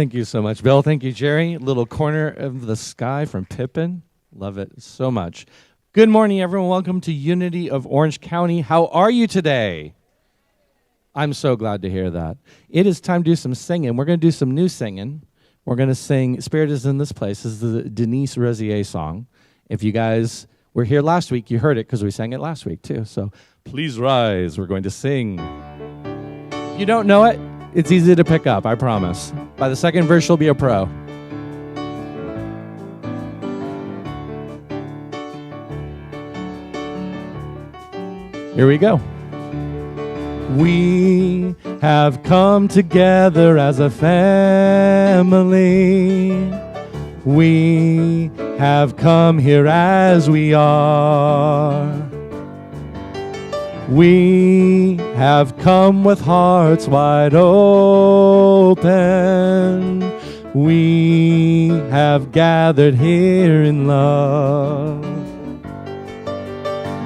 Thank you so much, Bill. Thank you, Jerry. Little Corner of the Sky from Pippin. Love it so much. Good morning, everyone. Welcome to Unity of Orange County. How are you today? I'm so glad to hear that. It is time to do some singing. We're going to do some new singing. We're going to sing Spirit is in This Place. This is the Denise Rosier song. If you guys were here last week, you heard it because we sang it last week too. So please rise. We're going to sing. If you don't know it, it's easy to pick up, I promise. By the second verse, you'll be a pro. Here we go. We have come together as a family. We have come here as we are. We have come with hearts wide open. We have gathered here in love.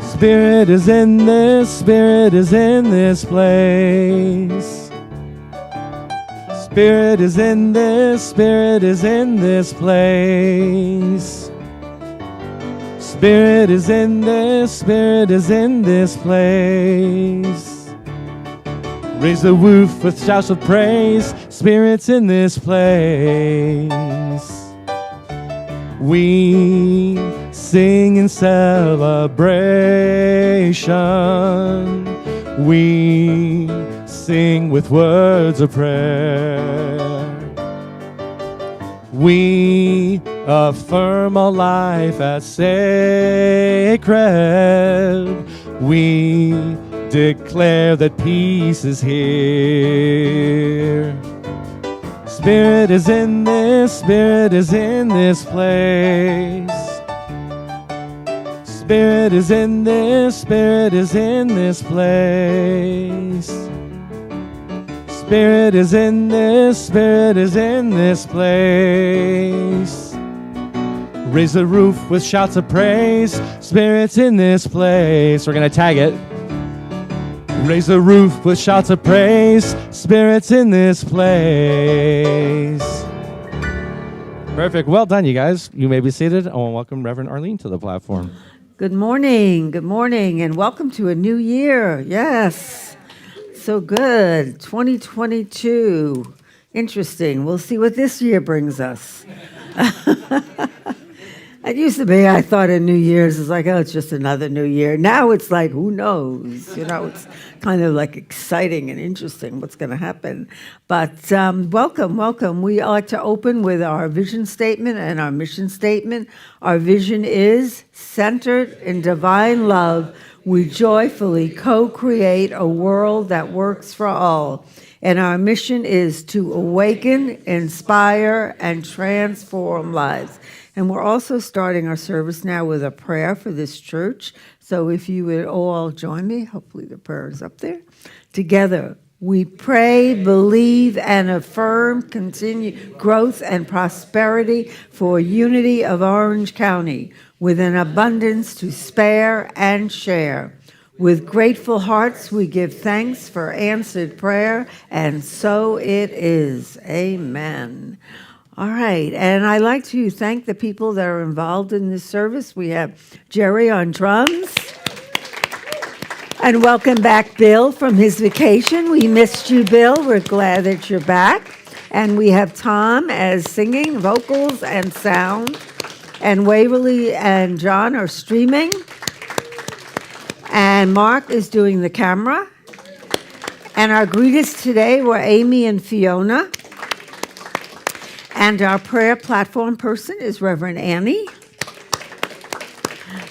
Spirit is in this, Spirit is in this place. Spirit is in this, Spirit is in this place. Spirit is in this, Spirit is in this place. Raise the roof with shouts of praise, Spirit's in this place. We sing in celebration. We sing with words of prayer. We affirm our life as sacred. We declare that peace is here. Spirit is in this, Spirit is in this place. Spirit is in this, Spirit is in this place. Spirit is in this, Spirit is in this place. Raise the roof with shouts of praise, Spirit's in this place. We're going to tag it. Raise the roof with shouts of praise, Spirit's in this place. Perfect. Well done, you guys. You may be seated. I want to welcome Reverend Arlene to the platform. Good morning, and welcome to a new year. Yes, so good. 2022. Interesting. We'll see what this year brings us. It used to be, I thought of New Year's, it's like, oh, it's just another new year. Now it's like, who knows? You know, it's kind of like exciting and interesting what's going to happen. But welcome. We like to open with our vision statement and our mission statement. Our vision is centered in divine love. We joyfully co-create a world that works for all. And our mission is to awaken, inspire, and transform lives. And we're also starting our service now with a prayer for this church. So if you would all join me, hopefully the prayer is up there. Together, we pray, believe, and affirm continued growth and prosperity for unity of Orange County with an abundance to spare and share. With grateful hearts, we give thanks for answered prayer, and so it is. Amen. All right, and I'd like to thank the people that are involved in this service. We have Jerry on drums. And welcome back, Bill, from his vacation. We missed you, Bill. We're glad that you're back. And we have Tom as singing, vocals, and sound. And Waverly and John are streaming. And Mark is doing the camera. And our greeters today were Amy and Fiona. And our prayer platform person is Reverend Annie.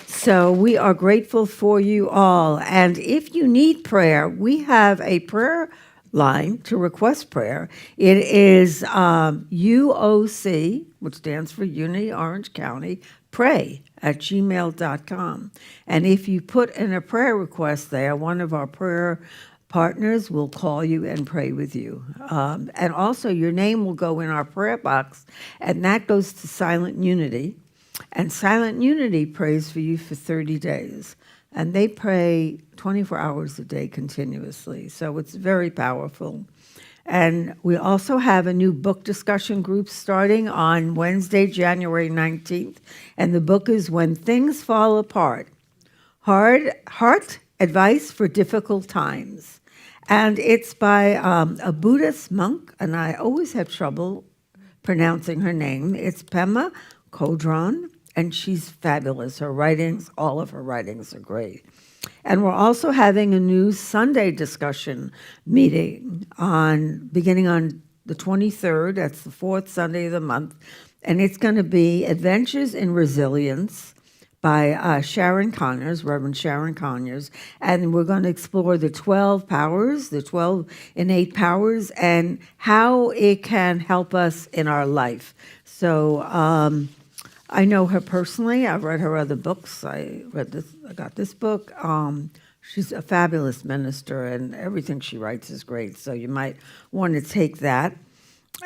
So we are grateful for you all. And if you need prayer, we have a prayer line to request prayer. It is UOC, which stands for Unity Orange County, pray@gmail.com. And if you put in a prayer request there, one of our prayer partners will call you and pray with you. And also your name will go in our prayer box, and that goes to Silent Unity. And Silent Unity prays for you for 30 days. And they pray 24 hours a day continuously. So it's very powerful. And we also have a new book discussion group starting on Wednesday, January 19th. And the book is When Things Fall Apart, Heart Advice for Difficult Times. And it's by a Buddhist monk, and I always have trouble pronouncing her name. It's Pema Chodron, and she's fabulous. Her writings, all of her writings are great. And we're also having a new Sunday discussion meeting beginning on the 23rd. That's the fourth Sunday of the month. And it's going to be Adventures in Resilience by Sharon Conyers, Reverend Sharon Conyers. And we're going to explore the 12 powers, the 12 innate powers, and how it can help us in our life. So I know her personally. I've read her other books. I got this book. She's a fabulous minister, and everything she writes is great. So you might want to take that.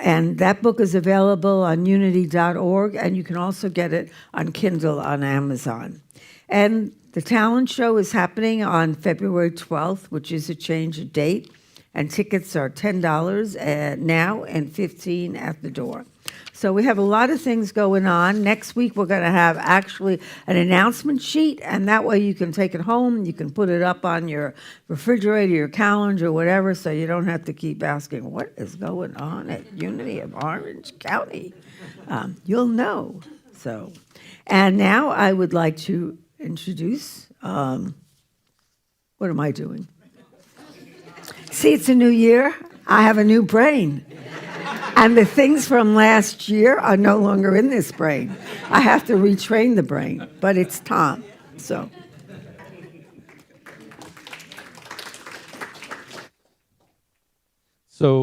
And that book is available on unity.org, and you can also get it on Kindle on Amazon. And the talent show is happening on February 12th, which is a change of date, and tickets are $10 now and $15 at the door. So we have a lot of things going on. Next week, we're going to have actually an announcement sheet, and that way you can take it home. You can put it up on your refrigerator, your calendar, whatever, so you don't have to keep asking, what is going on at Unity of Orange County? You'll know. So, and now I would like to introduce, what am I doing? See, it's a new year. I have a new brain. And the things from last year are no longer in this brain. I have to retrain the brain, but it's Tom. So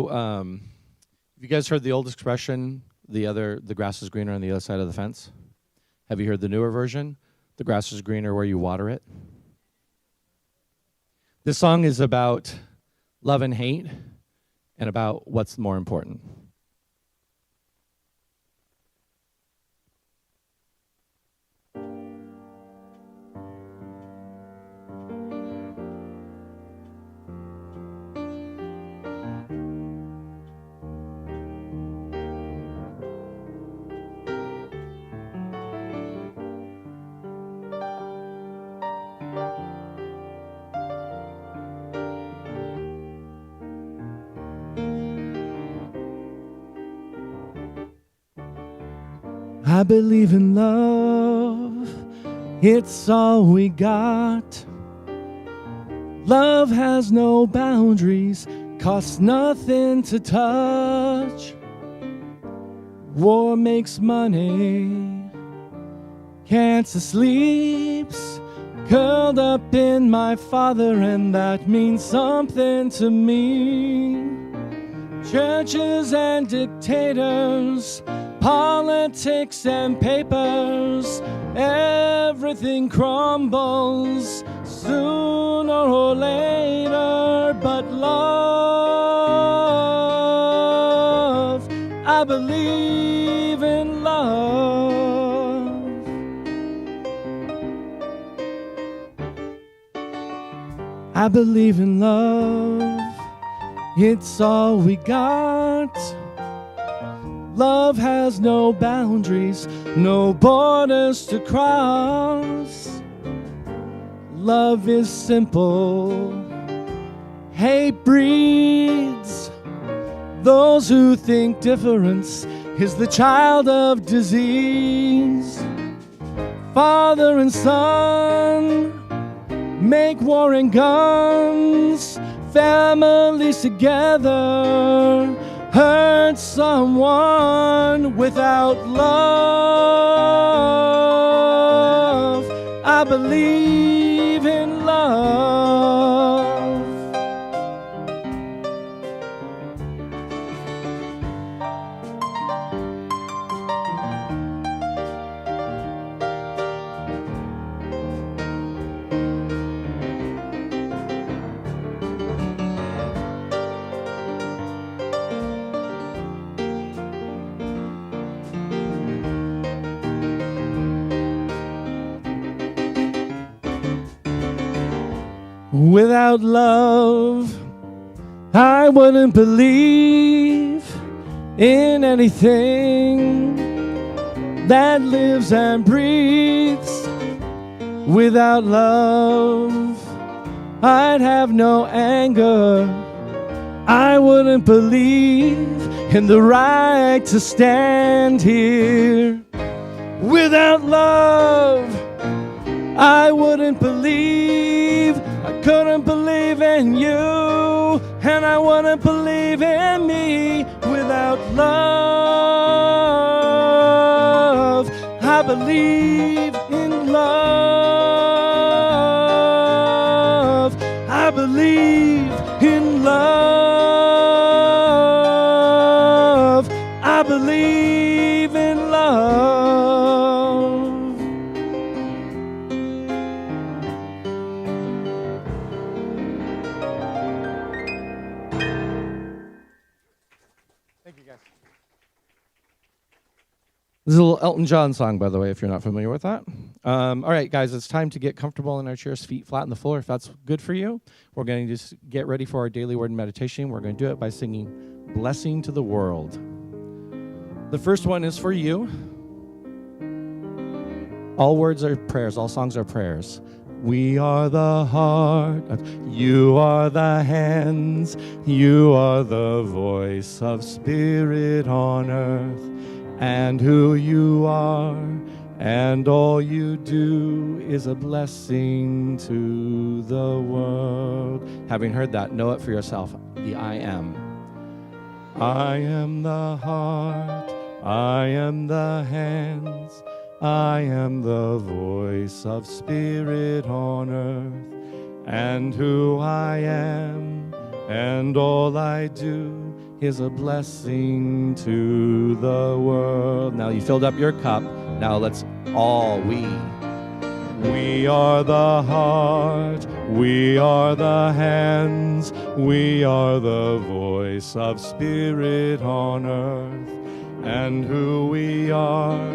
have you guys heard the old expression, the grass is greener on the other side of the fence? Have you heard the newer version? The grass is greener where you water it. This song is about love and hate and about what's more important. I believe in love, it's all we got. Love has no boundaries, costs nothing to touch. War makes money, cancer sleeps, curled up in my father, and that means something to me. Churches and dictators, politics and papers, everything crumbles sooner or later, but love, I believe in love. I believe in love, it's all we got. Love has no boundaries, no borders to cross. Love is simple, hate breeds. Those who think difference is the child of disease. Father and son make war and guns, families together hurt someone without love. I believe in love. Without love, I wouldn't believe in anything that lives and breathes without love. I'd have no anger. I wouldn't believe in the right to stand here without love. I wouldn't believe, I couldn't believe in you, and I wouldn't believe in me without love. I believe in love. I believe in love. I believe in love. Thank you, guys. This is a little Elton John song, by the way, if you're not familiar with that. All right, guys, it's time to get comfortable in our chairs, feet flat on the floor, if that's good for you. We're going to just get ready for our daily word and meditation. We're going to do it by singing Blessing to the World. The first one is for you. All words are prayers. All songs are prayers. We are the heart, you are the hands, you are the voice of spirit on earth, and who you are, and all you do is a blessing to the world. Having heard that, know it for yourself, the I am. I am the heart, I am the hands, I am the voice of spirit on earth, and who I am, and all I do is a blessing to the world. Now you filled up your cup. Now let's all we are the heart, we are the hands, we are the voice of spirit on earth, and who we are,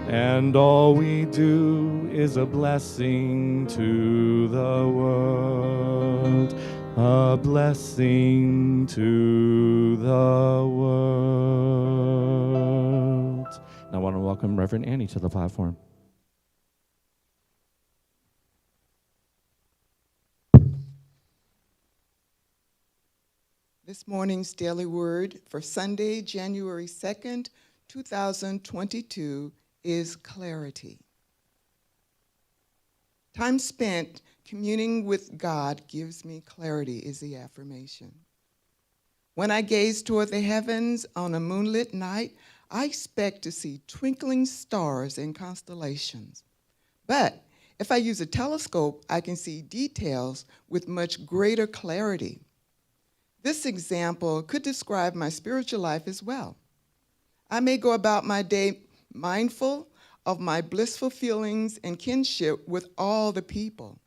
and all we do is a blessing to the world, a blessing to the world. Now I want to welcome Reverend Annie to the platform. This morning's daily word for Sunday, January 2nd, 2022 is clarity. Time spent communing with God gives me clarity is the affirmation. When I gaze toward the heavens on a moonlit night, I expect to see twinkling stars and constellations. But if I use a telescope, I can see details with much greater clarity. This example could describe my spiritual life as well. I may go about my day mindful of my blissful feelings and kinship with all the people.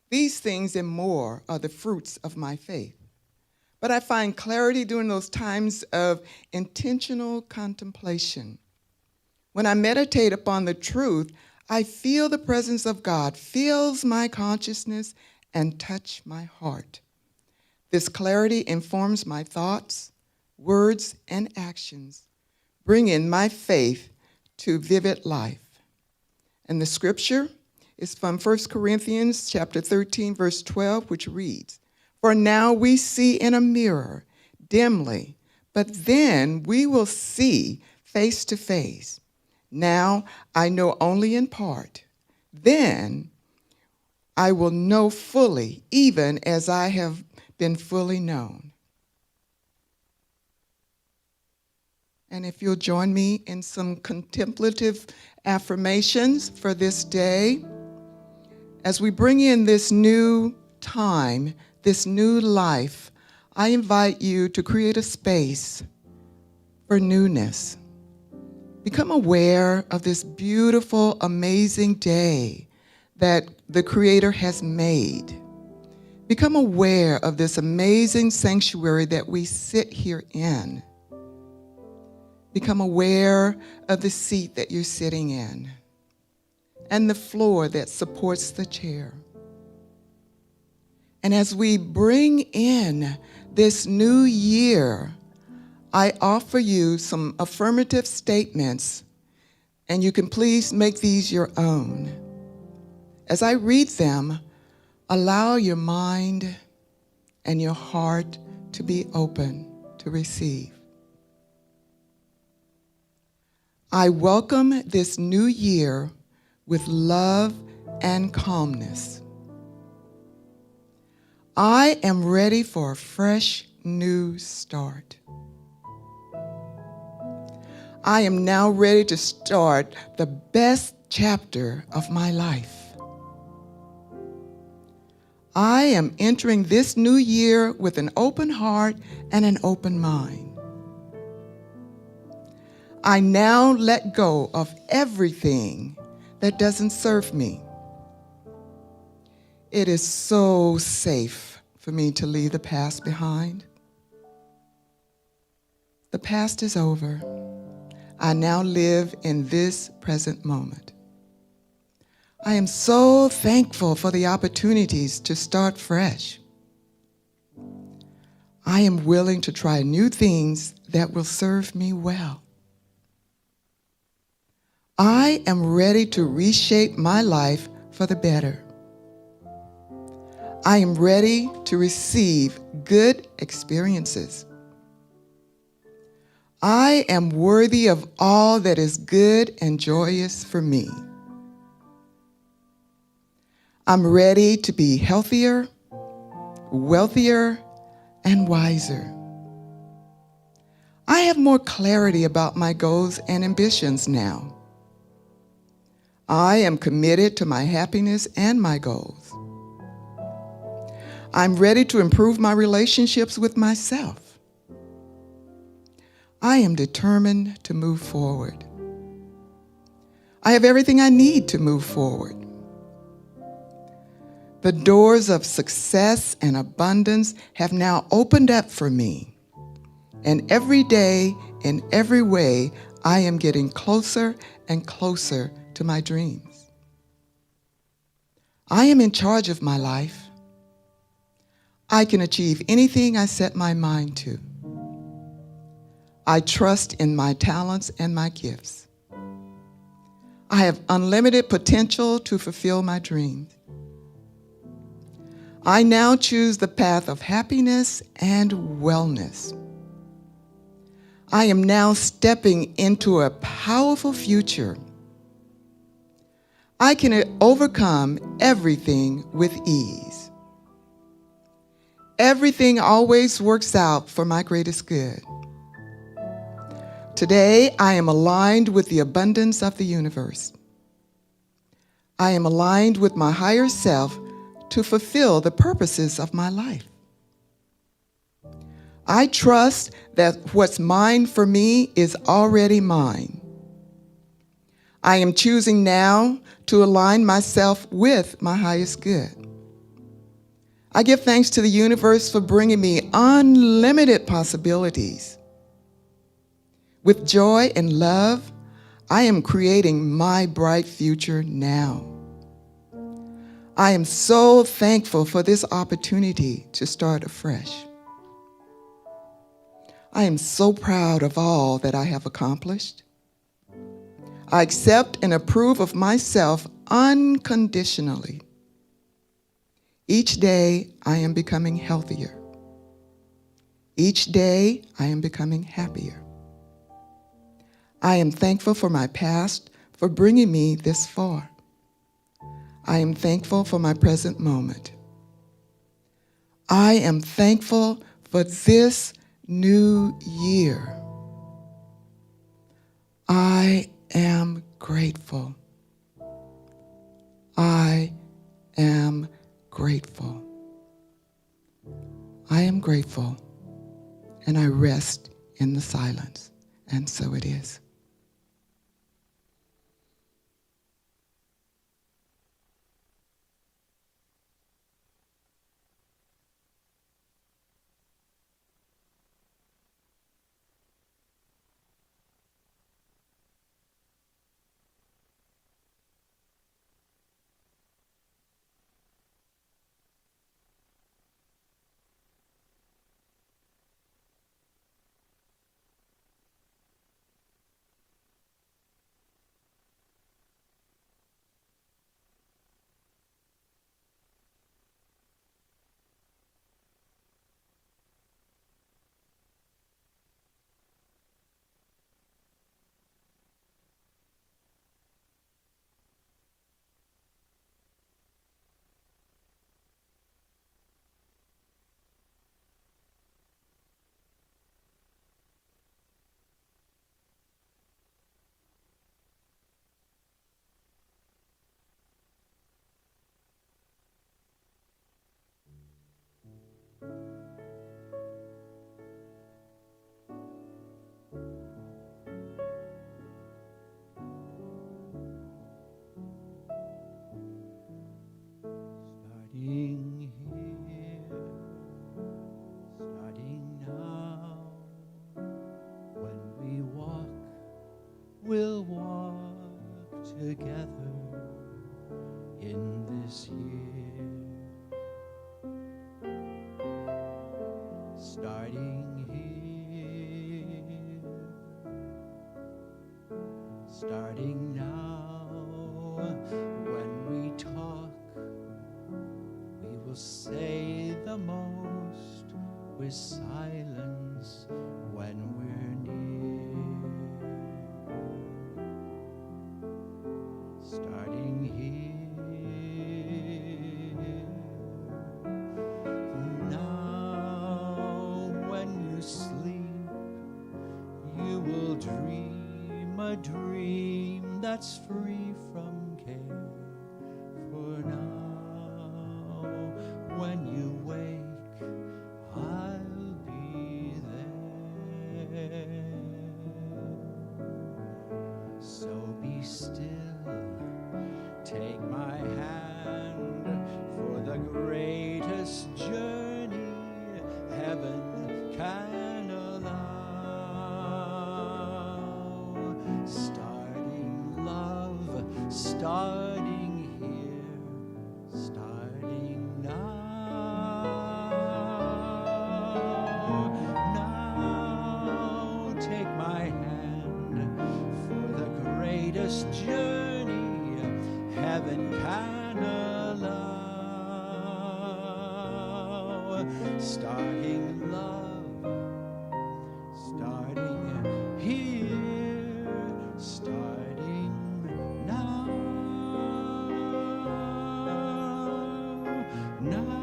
These things and more are the fruits of my faith. But I find clarity during those times of intentional contemplation. When I meditate upon the truth, I feel the presence of God fills my consciousness and touch my heart. This clarity informs my thoughts, words, and actions, bringing my faith to vivid life. And the scripture is from 1 Corinthians chapter 13, verse 12, which reads, "For now we see in a mirror, dimly, but then we will see face to face. Now I know only in part. Then I will know fully, even as I have been fully known." And if you'll join me in some contemplative affirmations for this day, as we bring in this new time, this new life, I invite you to create a space for newness. Become aware of this beautiful, amazing day that the Creator has made. Become aware of this amazing sanctuary that we sit here in. Become aware of the seat that you're sitting in and the floor that supports the chair. And as we bring in this new year, I offer you some affirmative statements, and you can please make these your own. As I read them, allow your mind and your heart to be open to receive. I welcome this new year with love and calmness. I am ready for a fresh new start. I am now ready to start the best chapter of my life. I am entering this new year with an open heart and an open mind. I now let go of everything that doesn't serve me. It is so safe for me to leave the past behind. The past is over. I now live in this present moment. I am so thankful for the opportunities to start fresh. I am willing to try new things that will serve me well. I am ready to reshape my life for the better. I am ready to receive good experiences. I am worthy of all that is good and joyous for me. I'm ready to be healthier, wealthier, and wiser. I have more clarity about my goals and ambitions now. I am committed to my happiness and my goals. I'm ready to improve my relationships with myself. I am determined to move forward. I have everything I need to move forward. The doors of success and abundance have now opened up for me. And every day, in every way, I am getting closer and closer to my dreams. I am in charge of my life. I can achieve anything I set my mind to. I trust in my talents and my gifts. I have unlimited potential to fulfill my dreams. I now choose the path of happiness and wellness. I am now stepping into a powerful future. I can overcome everything with ease. Everything always works out for my greatest good. Today, I am aligned with the abundance of the universe. I am aligned with my higher self to fulfill the purposes of my life. I trust that what's mine for me is already mine. I am choosing now to align myself with my highest good. I give thanks to the universe for bringing me unlimited possibilities. With joy and love, I am creating my bright future now. I am so thankful for this opportunity to start afresh. I am so proud of all that I have accomplished. I accept and approve of myself unconditionally. Each day, I am becoming healthier. Each day, I am becoming happier. I am thankful for my past for bringing me this far. I am thankful for my present moment. I am thankful for this new year. I am grateful. I am grateful. I am grateful, and I rest in the silence, and so it is. in this year. Starting here, starting now, when we talk, we will say the most with silence when we're near. Starting here, now when you sleep, you will dream a dream that's free from care. For now, when you wake, I'll be there. So be still, take my hand for the greatest journey heaven can allow. Starting love, starting here, starting now. Now take my hand for the greatest journey heaven can allow. Starting love, starting here, starting now. Now.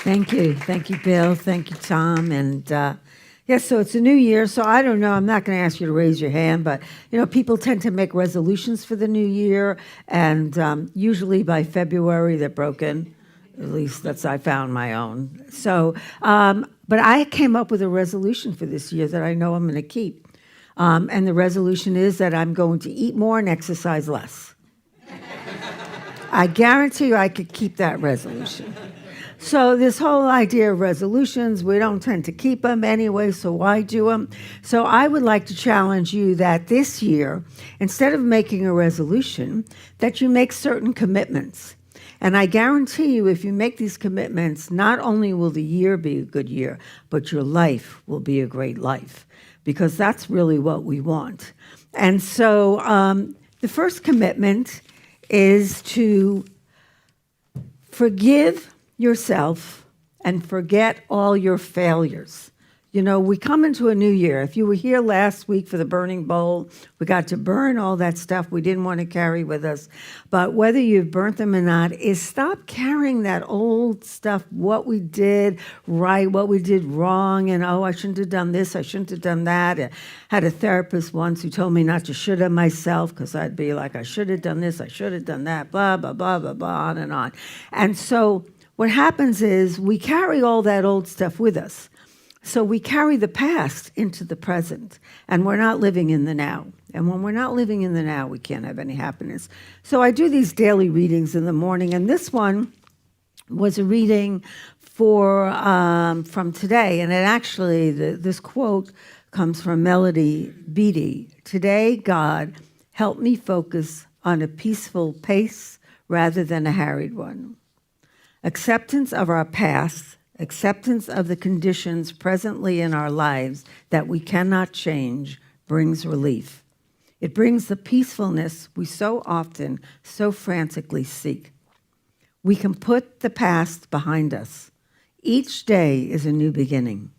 Thank you. Thank you, Bill. Thank you, Tom. And yes, so it's a new year. So I don't know. I'm not going to ask you to raise your hand, but, people tend to make resolutions for the new year. And usually by February, they're broken. At least that's I found my own. So, but I came up with a resolution for this year that I know I'm going to keep. And the resolution is that I'm going to eat more and exercise less. I guarantee you I could keep that resolution. So this whole idea of resolutions, we don't tend to keep them anyway, so why do them? So I would like to challenge you that this year, instead of making a resolution, that you make certain commitments. And I guarantee you, if you make these commitments, not only will the year be a good year, but your life will be a great life, because that's really what we want. And so the first commitment is to forgive yourself and forget all your failures. We come into a new year. If you were here last week for the burning bowl, we got to burn all that stuff we didn't want to carry with us. But whether you've burnt them or not, is stop carrying that old stuff, what we did right, what we did wrong, and I shouldn't have done this, I shouldn't have done that. I had a therapist once who told me not to should have myself, because I'd be like, I should have done this, I should have done that, blah, blah, blah, blah, blah, on and on. And so what happens is we carry all that old stuff with us. So we carry the past into the present, and we're not living in the now. And when we're not living in the now, we can't have any happiness. So I do these daily readings in the morning, and this one was a reading from today. And it actually, this quote comes from Melody Beattie. Today, God, help me focus on a peaceful pace rather than a harried one. Acceptance of our past, acceptance of the conditions presently in our lives that we cannot change, brings relief. It brings the peacefulness we so often, so frantically seek. We can put the past behind us. Each day is a new beginning.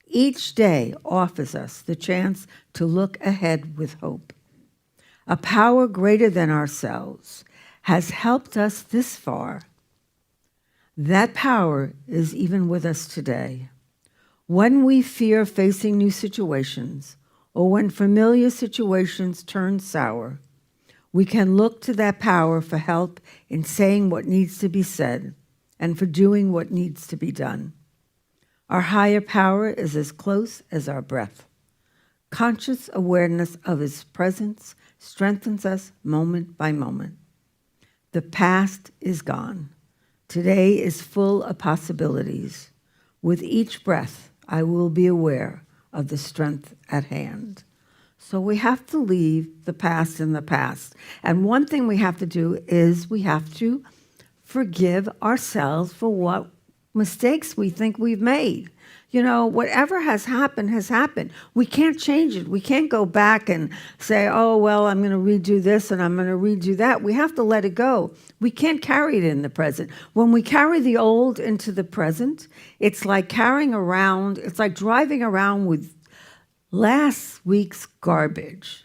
Each day offers us the chance to look ahead with hope. A power greater than ourselves has helped us this far. That power is even with us today. When we fear facing new situations, or when familiar situations turn sour, we can look to that power for help in saying what needs to be said and for doing what needs to be done. Our higher power is as close as our breath. Conscious awareness of His presence strengthens us moment by moment. The past is gone. Today is full of possibilities. With each breath, I will be aware of the strength at hand. So we have to leave the past in the past. And one thing we have to do is we have to forgive ourselves for what mistakes we think we've made. You know, whatever has happened has happened. We can't change it. We can't go back and say, oh, well, I'm going to redo this and I'm going to redo that. We have to let it go. We can't carry it in the present. When we carry the old into the present, it's like it's like driving around with last week's garbage,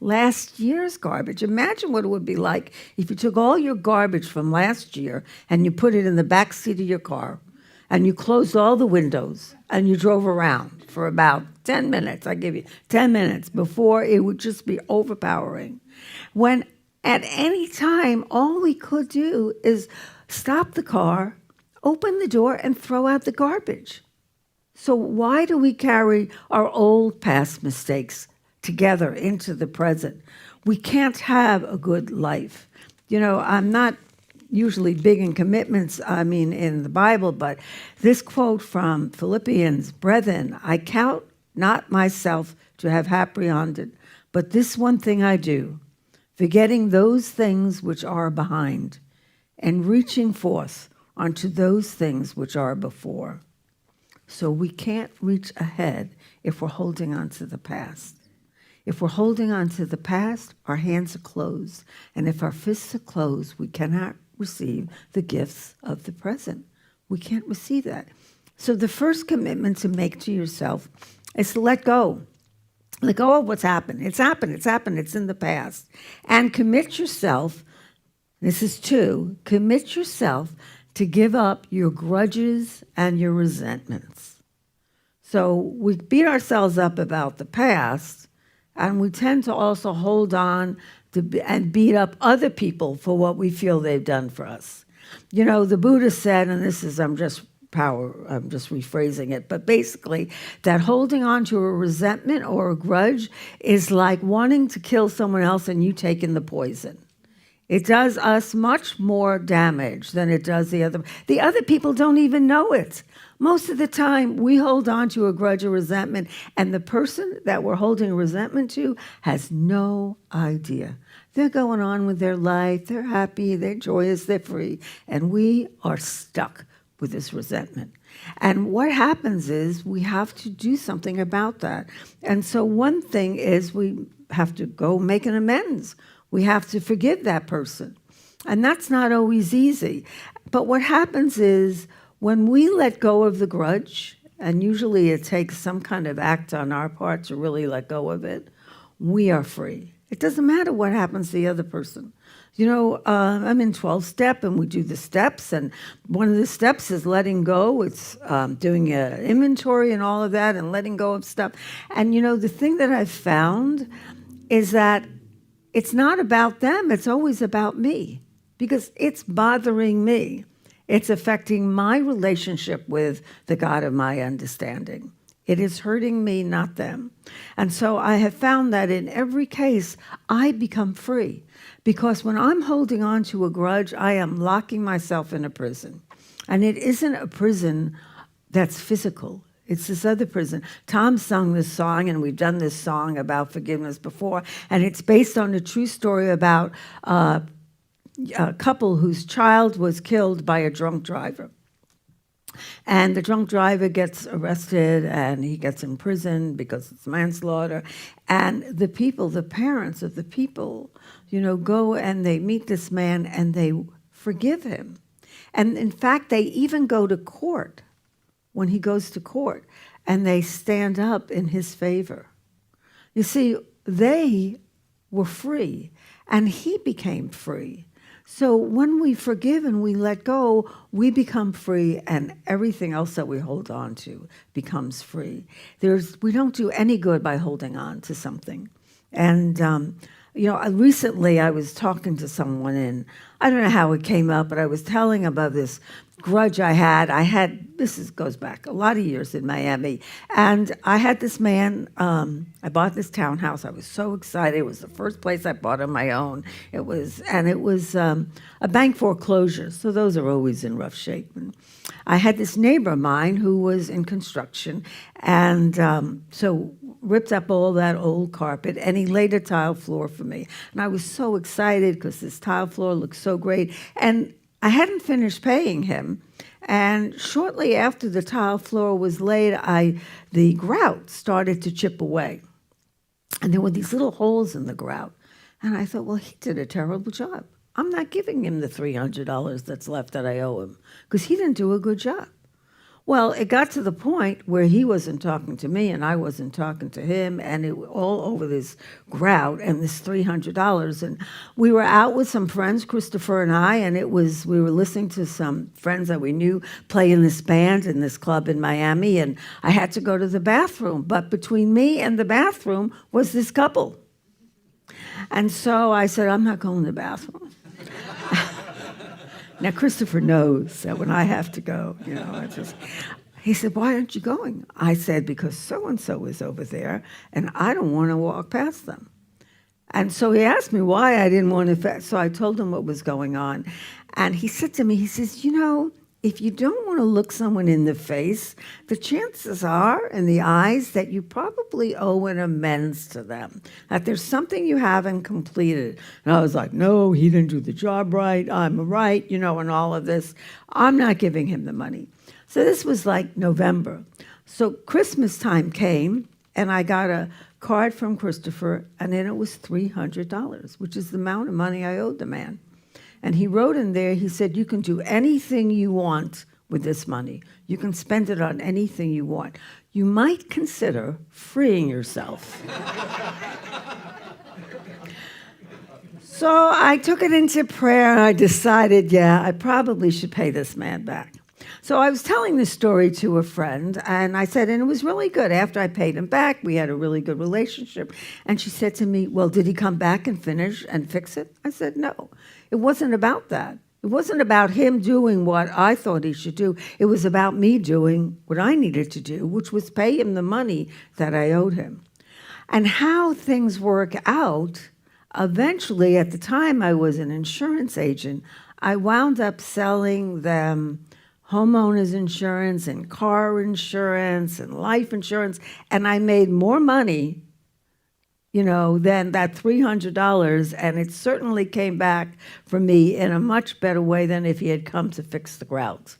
last year's garbage. Imagine what it would be like if you took all your garbage from last year and you put it in the back seat of your car and you closed all the windows and you drove around for about 10 minutes. I give you 10 minutes before it would just be overpowering. When at any time, all we could do is stop the car, open the door, and throw out the garbage. So why do we carry our old past mistakes together into the present? We can't have a good life. You know, I'm not usually big in commitments, in the Bible, but this quote from Philippians, "Brethren, I count not myself to have apprehended, but this one thing I do, forgetting those things which are behind, and reaching forth unto those things which are before." So we can't reach ahead if we're holding on to the past. If we're holding on to the past, our hands are closed. And if our fists are closed, we cannot receive the gifts of the present. We can't receive that. So the first commitment to make to yourself is to let go. Let go of what's happened. It's happened. It's in the past. And commit yourself, this is two, commit yourself to give up your grudges and your resentments. So we beat ourselves up about the past, and we tend to also hold on and beat up other people for what we feel they've done for us. You know, the Buddha said, and this is, I'm just rephrasing it, but basically that holding on to a resentment or a grudge is like wanting to kill someone else and you taking the poison. It does us much more damage than it does the other. The other people don't even know it. Most of the time, we hold on to a grudge or resentment, and the person that we're holding a resentment to has no idea. They're going on with their life. They're happy. They're joyous. They're free. And we are stuck with this resentment. And what happens is we have to do something about that. And so one thing is we have to go make an amends. We have to forgive that person. And that's not always easy. But what happens is when we let go of the grudge, and usually it takes some kind of act on our part to really let go of it, we are free. It doesn't matter what happens to the other person. You know, I'm in 12-step, and we do the steps, and one of the steps is letting go. It's doing an inventory and all of that and letting go of stuff. And, you know, the thing that I've found is that it's not about them. It's always about me because it's bothering me. It's affecting my relationship with the God of my understanding. It is hurting me, not them. And so I have found that in every case, I become free because when I'm holding on to a grudge, I am locking myself in a prison. And it isn't a prison that's physical. It's this other prison. Tom sung this song, and we've done this song about forgiveness before, and it's based on a true story about a couple whose child was killed by a drunk driver. And the drunk driver gets arrested, and he gets in prison because it's manslaughter. And the people, the parents of the people, you know, go and they meet this man, and they forgive him. And in fact, they even go to court. When he goes to court, and they stand up in his favor. You see, they were free, and he became free. So when we forgive and we let go, we become free, and everything else that we hold on to becomes free. We don't do any good by holding on to something. And, Recently I was talking to someone, and I don't know how it came up, but I was telling about this grudge I had. Goes back a lot of years in Miami, and I had this man. I bought this townhouse. I was so excited. It was the first place I bought on my own. It was a bank foreclosure, so those are always in rough shape. And I had this neighbor of mine who was in construction, and so ripped up all that old carpet, and he laid a tile floor for me. And I was so excited because this tile floor looked so great. And I hadn't finished paying him. And shortly after the tile floor was laid, the grout started to chip away. And there were these little holes in the grout. And I thought, well, he did a terrible job. I'm not giving him the $300 that's left that I owe him because he didn't do a good job. Well, it got to the point where he wasn't talking to me and I wasn't talking to him, and it was all over this grout and this $300. And we were out with some friends, Christopher and I, and we were listening to some friends that we knew play in this band in this club in Miami, and I had to go to the bathroom. But between me and the bathroom was this couple. And so I said, I'm not going to the bathroom. Now, Christopher knows that when I have to go, he said, why aren't you going? I said, because so-and-so is over there, and I don't want to walk past them. And so he asked me why I didn't want to, so I told him what was going on. And he said to me, he says, if you don't want to look someone in the face, the chances are in the eyes that you probably owe an amends to them, that there's something you haven't completed. And I was like, no, he didn't do the job right, I'm right, and all of this. I'm not giving him the money. So this was like November. So Christmas time came, and I got a card from Christopher, and then it was $300, which is the amount of money I owed the man. And he wrote in there, he said, you can do anything you want with this money. You can spend it on anything you want. You might consider freeing yourself. So I took it into prayer, and I decided, I probably should pay this man back. So I was telling this story to a friend, and I said, and it was really good. After I paid him back, we had a really good relationship. And she said to me, well, did he come back and finish and fix it? I said, no. It wasn't about that. It wasn't about him doing what I thought he should do. It was about me doing what I needed to do, which was pay him the money that I owed him. And how things work out, eventually, at the time I was an insurance agent, I wound up selling them homeowners insurance and car insurance and life insurance, and I made more money than that $300, and it certainly came back for me in a much better way than if he had come to fix the grout,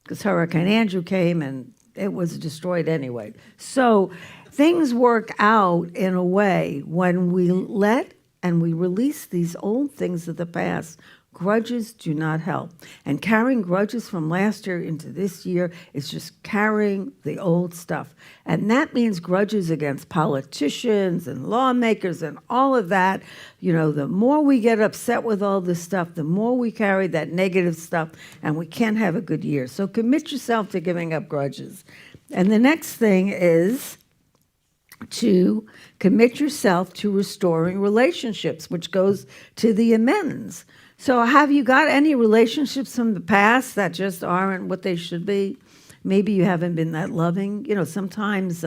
because Hurricane Andrew came and it was destroyed anyway. So things work out in a way when we let and we release these old things of the past. Grudges do not help. And carrying grudges from last year into this year is just carrying the old stuff. And that means grudges against politicians and lawmakers and all of that. The more we get upset with all this stuff, the more we carry that negative stuff, and we can't have a good year. So commit yourself to giving up grudges. And the next thing is to commit yourself to restoring relationships, which goes to the amends. So have you got any relationships from the past that just aren't what they should be? Maybe you haven't been that loving. Sometimes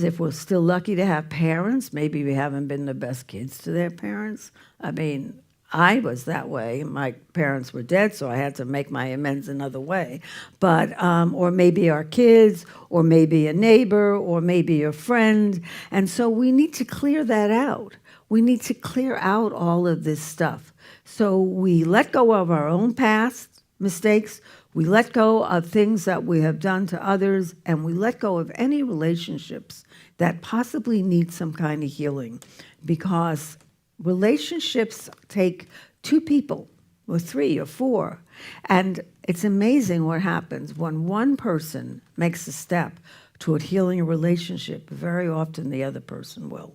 if we're still lucky to have parents, maybe we haven't been the best kids to their parents. I mean, I was that way. My parents were dead, so I had to make my amends another way. But, or maybe our kids, or maybe a neighbor, or maybe a friend. And so we need to clear that out. We need to clear out all of this stuff. So we let go of our own past mistakes, we let go of things that we have done to others, and we let go of any relationships that possibly need some kind of healing. Because relationships take two people, or three, or four. And it's amazing what happens when one person makes a step toward healing a relationship. Very often the other person will.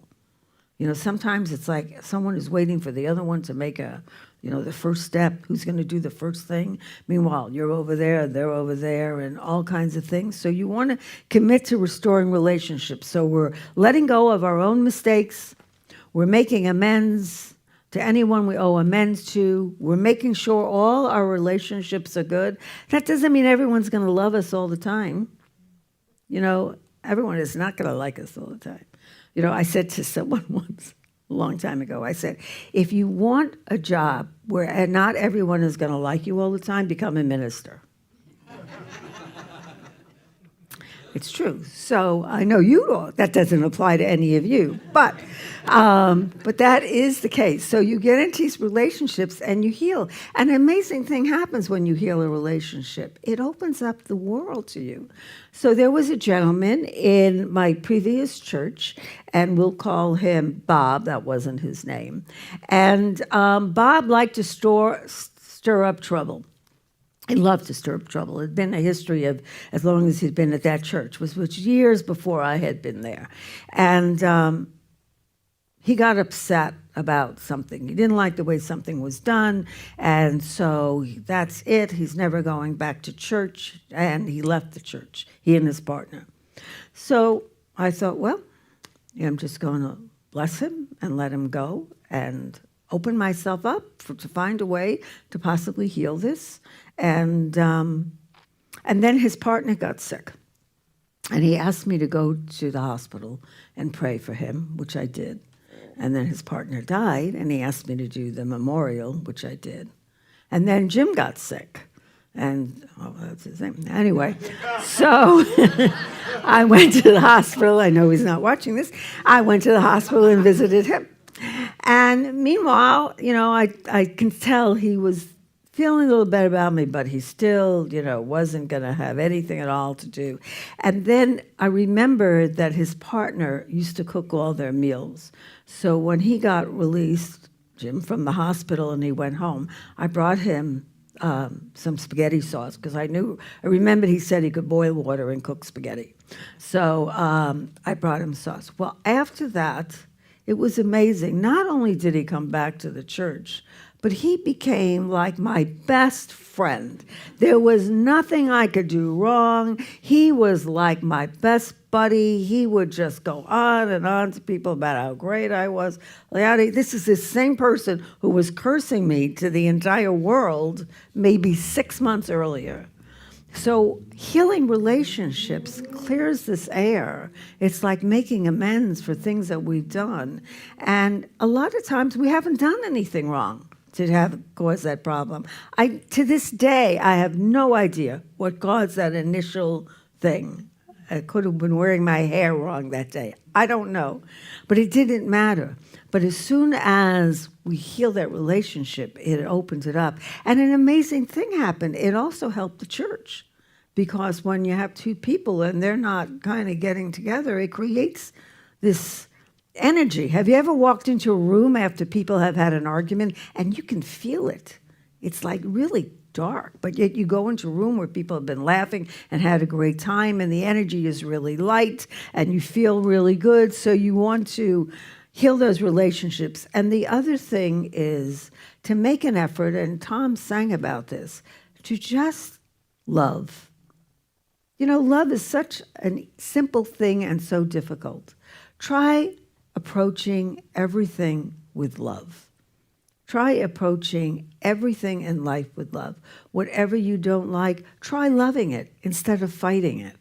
Sometimes it's like someone is waiting for the other one to make the first step. Who's going to do the first thing? Meanwhile, you're over there, they're over there, and all kinds of things. So you want to commit to restoring relationships. So we're letting go of our own mistakes. We're making amends to anyone we owe amends to. We're making sure all our relationships are good. That doesn't mean everyone's going to love us all the time. You know, everyone is not going to like us all the time. You know, I said to someone once, a long time ago, I said, if you want a job where not everyone is going to like you all the time, become a minister. It's true. So I know that doesn't apply to any of you, but that is the case. So you get into these relationships and you heal. An amazing thing happens when you heal a relationship. It opens up the world to you. So there was a gentleman in my previous church, and we'll call him Bob. That wasn't his name. And Bob liked to stir up trouble. He loved to stir up trouble. It had been a history of as long as he'd been at that church, which years before I had been there. And he got upset about something. He didn't like the way something was done, and so that's it. He's never going back to church, and he left the church, he and his partner. So I thought, well, I'm just going to bless him and let him go and open myself up to find a way to possibly heal this. And then his partner got sick, and he asked me to go to the hospital and pray for him, which I did. And then his partner died, and he asked me to do the memorial, which I did. And then Jim got sick, and that's his name. Anyway, so I went to the hospital. I know he's not watching this. I went to the hospital and visited him. And meanwhile, you know, I can tell he was feeling a little better about me, but he still, you know, wasn't going to have anything at all to do. And then I remembered that his partner used to cook all their meals. So when he got released, Jim, from the hospital and he went home, I brought him some spaghetti sauce because I remembered he said he could boil water and cook spaghetti. So I brought him sauce. Well, after that, it was amazing. Not only did he come back to the church, but he became like my best friend. There was nothing I could do wrong. He was like my best buddy. He would just go on and on to people about how great I was. This is the same person who was cursing me to the entire world maybe 6 months earlier. So healing relationships clears this air. It's like making amends for things that we've done. And a lot of times we haven't done anything wrong to have caused that problem. To this day, I have no idea what caused that initial thing. I could have been wearing my hair wrong that day. I don't know. But it didn't matter. But as soon as we heal that relationship, it opens it up. And an amazing thing happened. It also helped the church. Because when you have two people and they're not kind of getting together, it creates this energy. Have you ever walked into a room after people have had an argument and you can feel it? It's like really dark, but yet you go into a room where people have been laughing and had a great time and the energy is really light and you feel really good, so you want to heal those relationships. And the other thing is to make an effort, and Tom sang about this, to just love. You know, love is such a simple thing and so difficult. Try approaching everything with love. Try approaching everything in life with love. Whatever you don't like, try loving it instead of fighting it.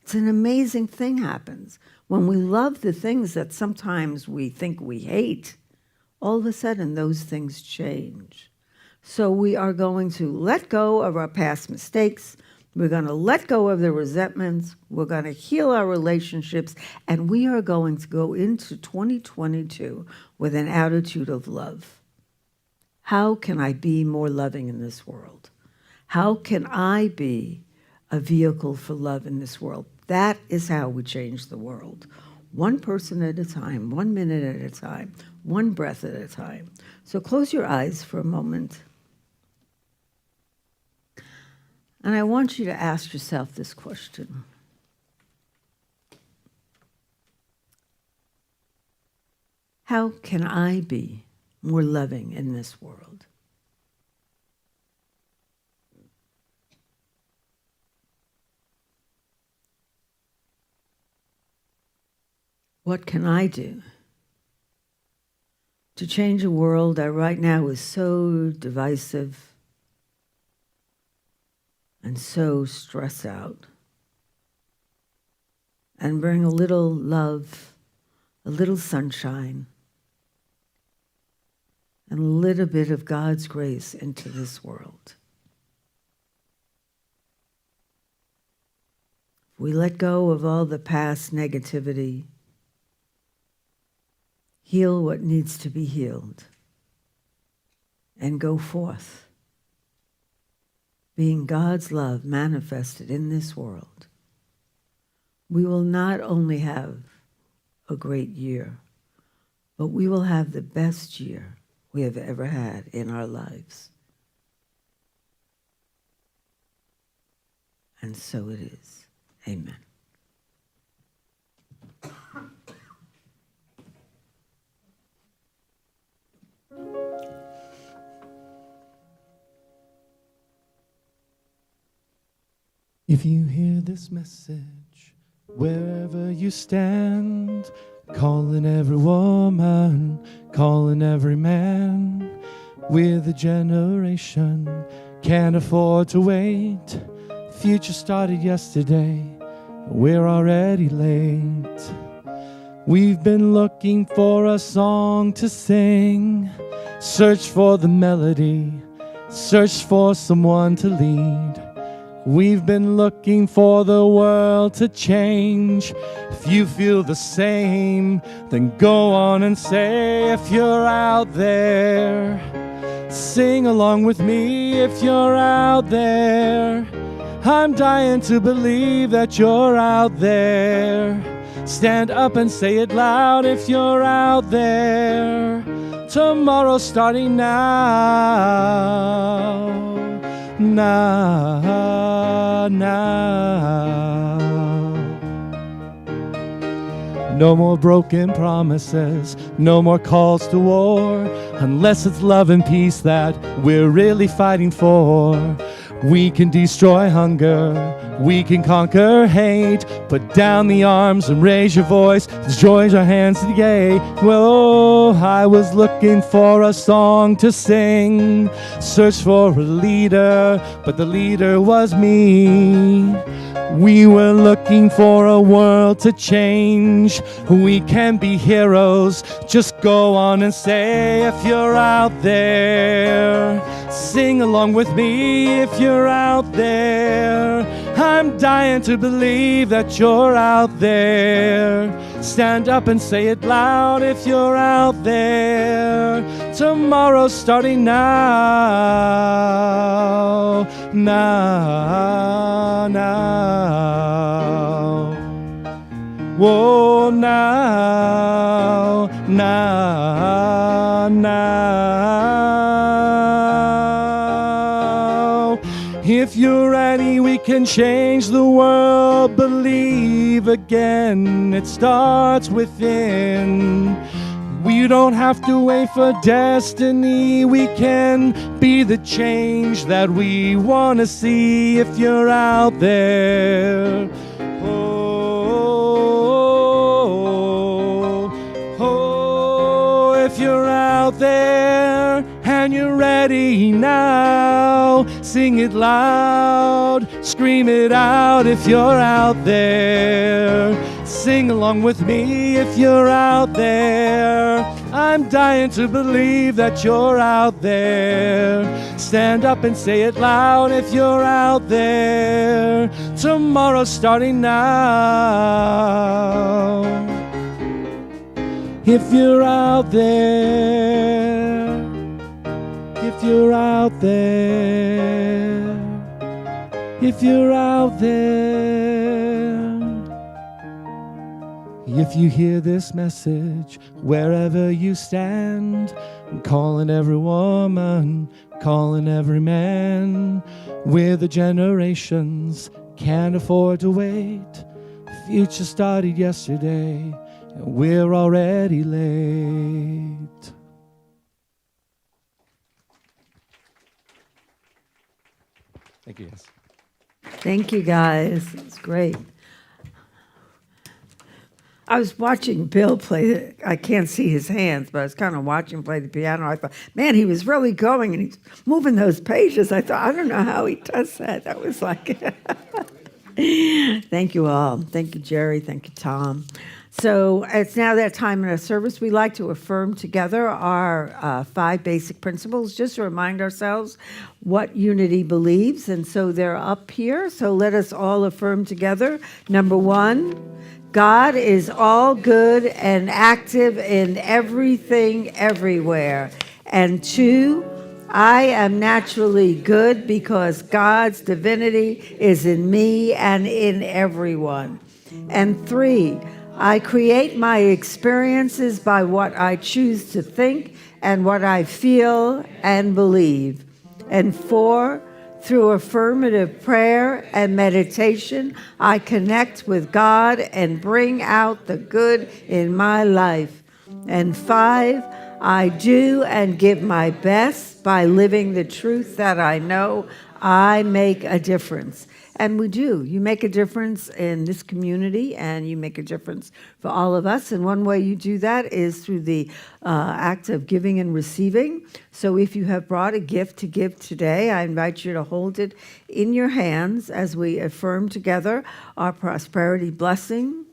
It's an amazing thing happens. When we love the things that sometimes we think we hate, all of a sudden those things change. So we are going to let go of our past mistakes. We're going to let go of the resentments. We're going to heal our relationships. And we are going to go into 2022 with an attitude of love. How can I be more loving in this world? How can I be a vehicle for love in this world? That is how we change the world. One person at a time, 1 minute at a time, one breath at a time. So close your eyes for a moment. And I want you to ask yourself this question. How can I be more loving in this world? What can I do to change a world that right now is so divisive and so stressed out, and bring a little love, a little sunshine, and a little bit of God's grace into this world. We let go of all the past negativity, heal what needs to be healed, and go forth, being God's love manifested in this world. We will not only have a great year, but we will have the best year we have ever had in our lives. And so it is. Amen. If you hear this message, wherever you stand, calling every woman, calling every man, we're the generation, can't afford to wait. Future started yesterday, we're already late. We've been looking for a song to sing, search for the melody, search for someone to lead. We've been looking for the world to change. If you feel the same, then go on and say, if you're out there, sing along with me. If you're out there, I'm dying to believe that you're out there. Stand up and say it loud if you're out there. Tomorrow's starting now. Now. No more broken promises, no more calls to war, unless it's love and peace that we're really fighting for. We can destroy hunger, we can conquer hate. Put down the arms and raise your voice, join your hands to the gate. Well, I was looking for a song to sing, search for a leader, but the leader was me. We were looking for a world to change. We can be heroes. Just go on and say, if you're out there, sing along with me. If you're out there, I'm dying to believe that you're out there. Stand up and say it loud if you're out there. Tomorrow's starting now. Now. Whoa, now. If you're ready, we can change the world. Believe again, it starts within. We don't have to wait for destiny. We can be the change that we want to see. If you're out there, if you're out there and you're ready now, sing it loud, scream it out. If you're out there, sing along with me. If you're out there, I'm dying to believe that you're out there. Stand up and say it loud if you're out there. Tomorrow's starting now. If you're out there, if you're out there, if you're out there, if you hear this message, wherever you stand, I'm calling every woman, calling every man. We're the generations, can't afford to wait. The future started yesterday, and we're already late. Thank you, yes. Thank you, guys. It's great. I was watching Bill play. I can't see his hands, but I was kind of watching him play the piano. I thought, man, he was really going and he's moving those pages. I thought, I don't know how he does that. That was like, thank you all. Thank you, Jerry. Thank you, Tom. So it's now that time in our service. We like to affirm together our 5 basic principles, just to remind ourselves what unity believes. And so they're up here. So let us all affirm together. Number 1, God is all good and active in everything, everywhere. And 2, I am naturally good because God's divinity is in me and in everyone. And 3, I create my experiences by what I choose to think and what I feel and believe. And 4, through affirmative prayer and meditation, I connect with God and bring out the good in my life. And 5, I do and give my best by living the truth that I know. I make a difference. And we do. You make a difference in this community, and you make a difference for all of us. And one way you do that is through the act of giving and receiving. So if you have brought a gift to give today, I invite you to hold it in your hands as we affirm together our prosperity blessing.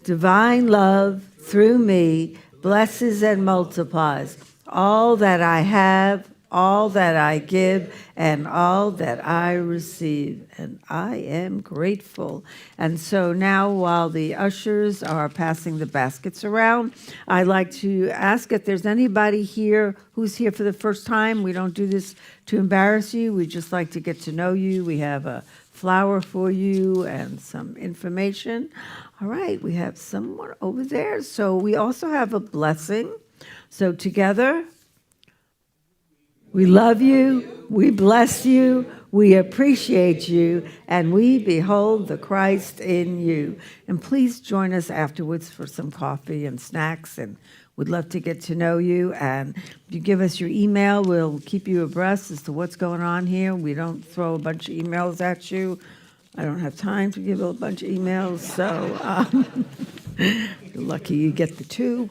Divine love through me blesses and multiplies all that I have, all that I give, and all that I receive. And I am grateful. And so now, while the ushers are passing the baskets around, I'd like to ask if there's anybody here who's here for the first time. We don't do this to embarrass you. We just like to get to know you. We have a flower for you and some information. All right, we have someone over there. So we also have a blessing. So together, we love you, we bless you, we appreciate you, and we behold the Christ in you. And please join us afterwards for some coffee and snacks, and we'd love to get to know you. And if you give us your email, we'll keep you abreast as to what's going on here. We don't throw a bunch of emails at you. I don't have time to give a bunch of emails, so you're lucky you get the 2.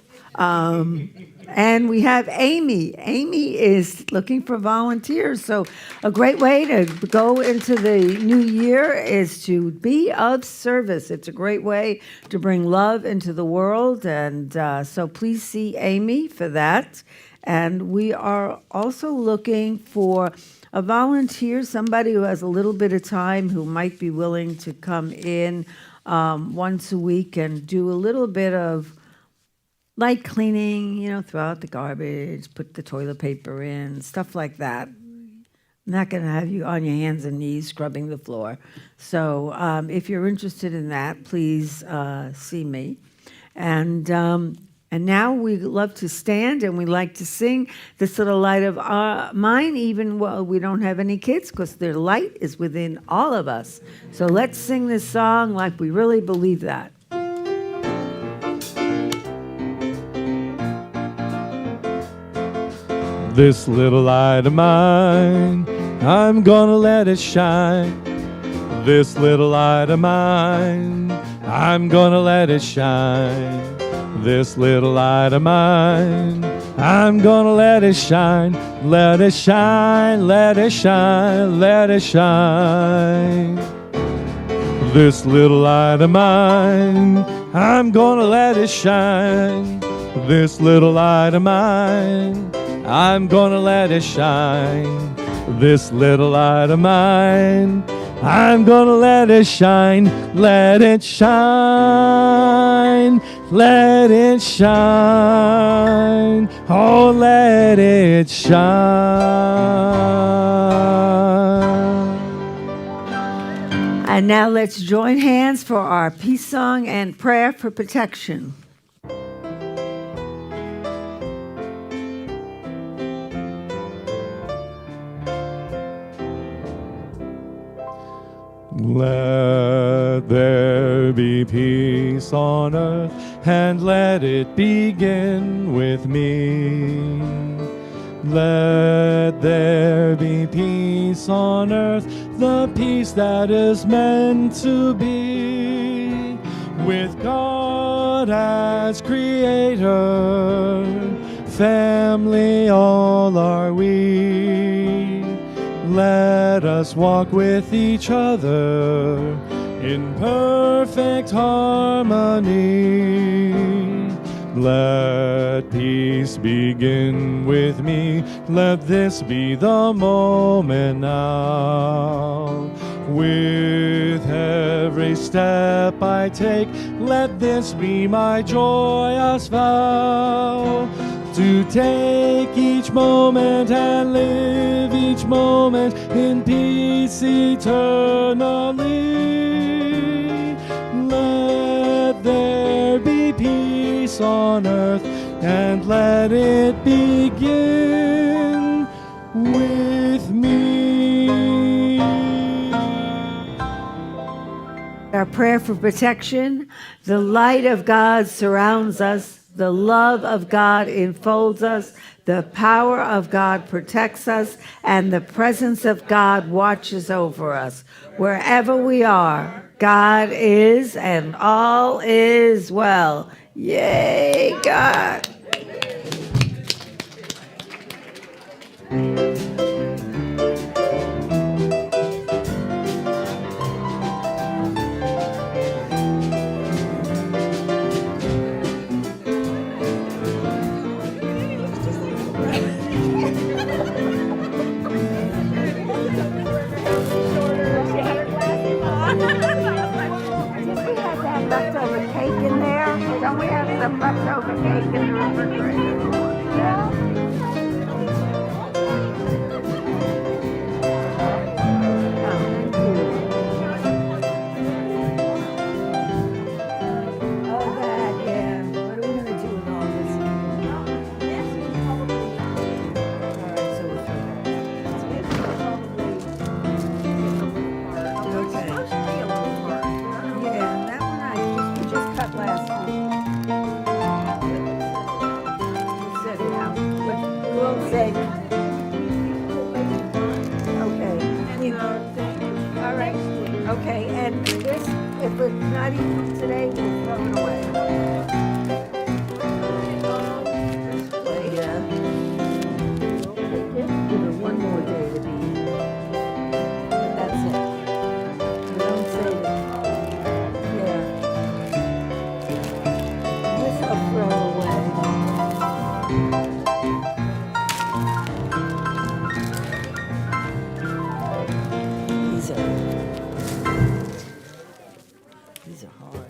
And we have Amy. Amy is looking for volunteers. So a great way to go into the new year is to be of service. It's a great way to bring love into the world. And so please see Amy for that. And we are also looking for a volunteer, somebody who has a little bit of time, who might be willing to come in once a week and do a little bit of light cleaning, throw out the garbage, put the toilet paper in, stuff like that. I'm not going to have you on your hands and knees scrubbing the floor. So if you're interested in that, please see me. And now we love to stand and we like to sing This Little Light of Mine, even while we don't have any kids, because their light is within all of us. So let's sing this song like we really believe that. This little light of mine, I'm gonna let it shine. This little light of mine, I'm gonna let it shine. This little light of mine, I'm gonna let it shine. Let it shine, let it shine, let it shine. This little light of mine, I'm gonna let it shine. This little light of mine, I'm gonna let it shine. This little light of mine, I'm gonna let it shine. Let it shine. Let it shine. Oh, let it shine. And now let's join hands for our peace song and prayer for protection. Let there be peace on earth, and let it begin with me. Let there be peace on earth, the peace that is meant to be. with God as creator. Family all are we. Let us walk with each other in perfect harmony. Let peace begin with me. Let this be the moment now. With every step I take, let this be my joyous vow. To take each moment and live each moment in peace eternally. Let there be peace on earth, and let it begin with me. Our prayer for protection. The light of God surrounds us. The love of God enfolds us. The power of God protects us. And the presence of God watches over us. Wherever we are, God is, and all is well. Yay, God. Leftover cake in there? Don't we have some leftover cake in the refrigerator? Yeah. Oh, that, yeah. What are we going to do with all this? All right, so we'll throw that. Yeah, that one we just cut last week. We'll set it out. We'll say, okay. All right. Okay, and this, if it's not eaten today, we'll throw it away. Yeah. Give it one more day to be eaten. That's it. We don't say that. Yeah. This I'll throw away. These are hard.